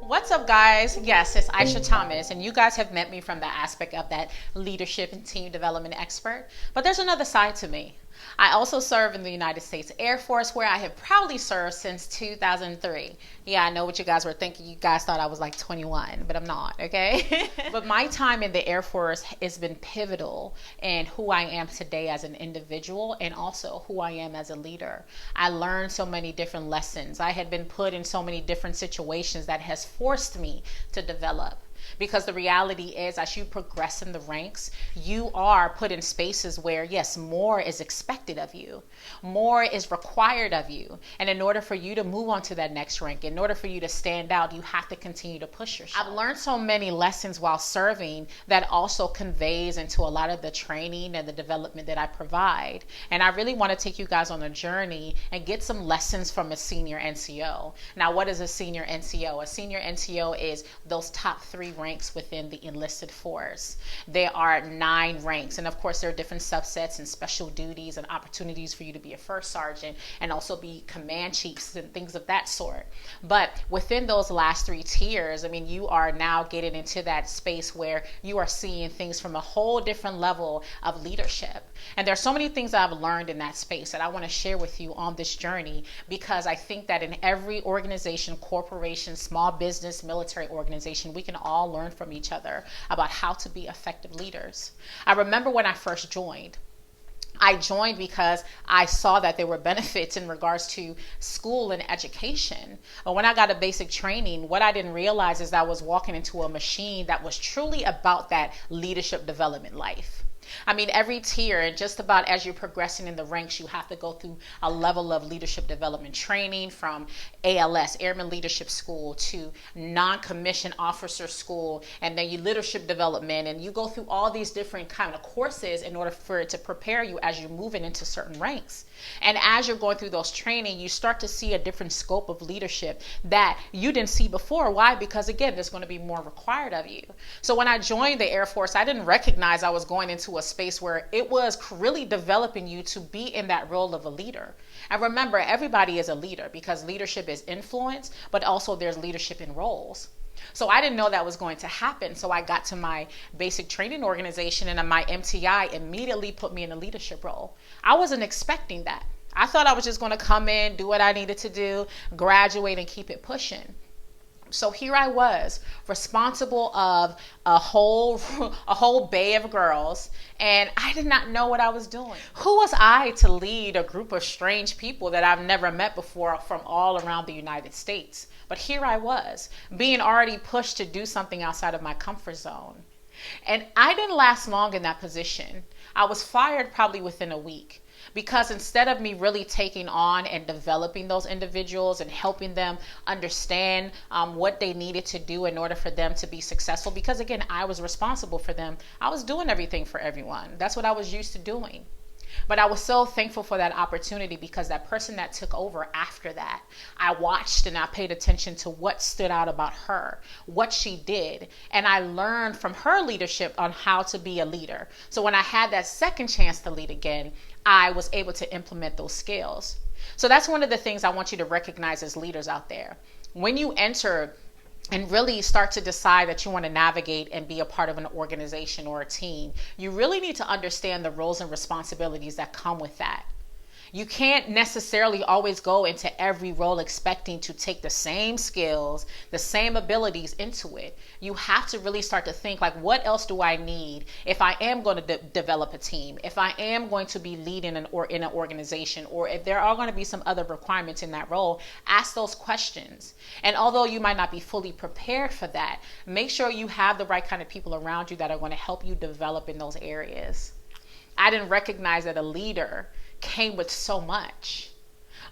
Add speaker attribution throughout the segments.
Speaker 1: What's up, guys? Yes, it's Aisha Thomas, and you guys have met me from the aspect of that leadership and team development expert. But there's another side to me. I also serve in the United States Air Force, where I have proudly served since 2003. Yeah, I know what you guys were thinking. You guys thought I was like 21, but I'm not, okay? But my time in the Air Force has been pivotal in who I am today as an individual and also who I am as a leader. I learned so many different lessons. I had been put in so many different situations that has forced me to develop. Because the reality is, as you progress in the ranks, you are put in spaces where, yes, more is expected of you. More is required of you. And in order for you to move on to that next rank, in order for you to stand out, you have to continue to push yourself. I've learned so many lessons while serving that also conveys into a lot of the training and the development that I provide. And I really want to take you guys on a journey and get some lessons from a senior NCO. Now, what is a senior NCO? A senior NCO is those top 3 ranks within the enlisted force. There are 9 ranks, and of course there are different subsets and special duties and opportunities for you to be a first sergeant and also be command chiefs and things of that sort. But within those last 3 tiers, I mean, you are now getting into that space where you are seeing things from a whole different level of leadership. And there's so many things that I've learned in that space that I want to share with you on this journey, because I think that in every organization, corporation, small business, military organization, we can all learn from each other about how to be effective leaders. I remember when I first joined, I joined because I saw that there were benefits in regards to school and education. But when I got a basic training, what I didn't realize is that I was walking into a machine that was truly about that leadership development life. I mean, every tier, and just about as you're progressing in the ranks, you have to go through a level of leadership development training, from ALS, Airman Leadership School, to non-commissioned officer school, and then you leadership development, and you go through all these different kind of courses in order for it to prepare you as you're moving into certain ranks. And as you're going through those training, you start to see a different scope of leadership that you didn't see before. Why? Because again, there's going to be more required of you. So when I joined the Air Force, I didn't recognize I was going into a space where it was really developing you to be in that role of a leader. And remember, everybody is a leader, because leadership is influence, but also there's leadership in roles. So I didn't know that was going to happen. So I got to my basic training organization, and my MTI immediately put me in a leadership role. I wasn't expecting that. I thought I was just going to come in, do what I needed to do, graduate, and keep it pushing. So here I was, responsible of a whole bay of girls, and I did not know what I was doing. Who was I to lead a group of strange people that I've never met before from all around the United States? But here I was, being already pushed to do something outside of my comfort zone. And I didn't last long in that position. I was fired probably within a week. Because instead of me really taking on and developing those individuals and helping them understand what they needed to do in order for them to be successful, because again, I was responsible for them. I was doing everything for everyone. That's what I was used to doing. But I was so thankful for that opportunity, because that person that took over after that, I watched and I paid attention to what stood out about her, what she did. And I learned from her leadership on how to be a leader. So when I had that second chance to lead again, I was able to implement those skills. So that's one of the things I want you to recognize as leaders out there. When you enter and really start to decide that you want to navigate and be a part of an organization or a team, you really need to understand the roles and responsibilities that come with that. You can't necessarily always go into every role expecting to take the same skills, the same abilities into it. You have to really start to think, like, what else do I need if I am going to develop a team, if I am going to be leading in an organization, or if there are going to be some other requirements in that role. Ask those questions. And although you might not be fully prepared for that, make sure you have the right kind of people around you that are going to help you develop in those areas. I didn't recognize that a leader came with so much.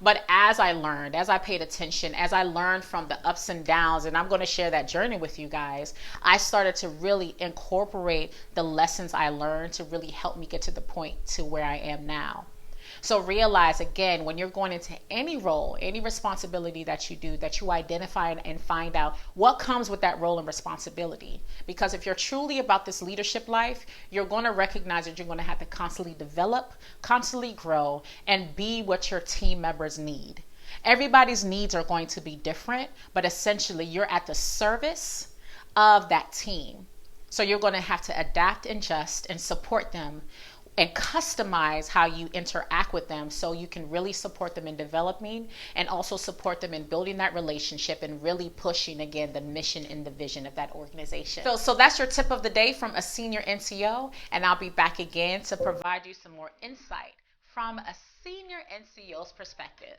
Speaker 1: But as I learned, as I paid attention, as I learned from the ups and downs, and I'm going to share that journey with you guys, I started to really incorporate the lessons I learned to really help me get to the point to where I am now. So realize, again, when you're going into any role, any responsibility that you do, that you identify and find out what comes with that role and responsibility. Because if you're truly about this leadership life, you're going to recognize that you're going to have to constantly develop, constantly grow, and be what your team members need. Everybody's needs are going to be different, but essentially you're at the service of that team. So you're going to have to adapt and adjust and support them and customize how you interact with them so you can really support them in developing and also support them in building that relationship and really pushing again the mission and the vision of that organization. So that's your tip of the day from a senior NCO, and I'll be back again to provide you some more insight from a senior NCO's perspective.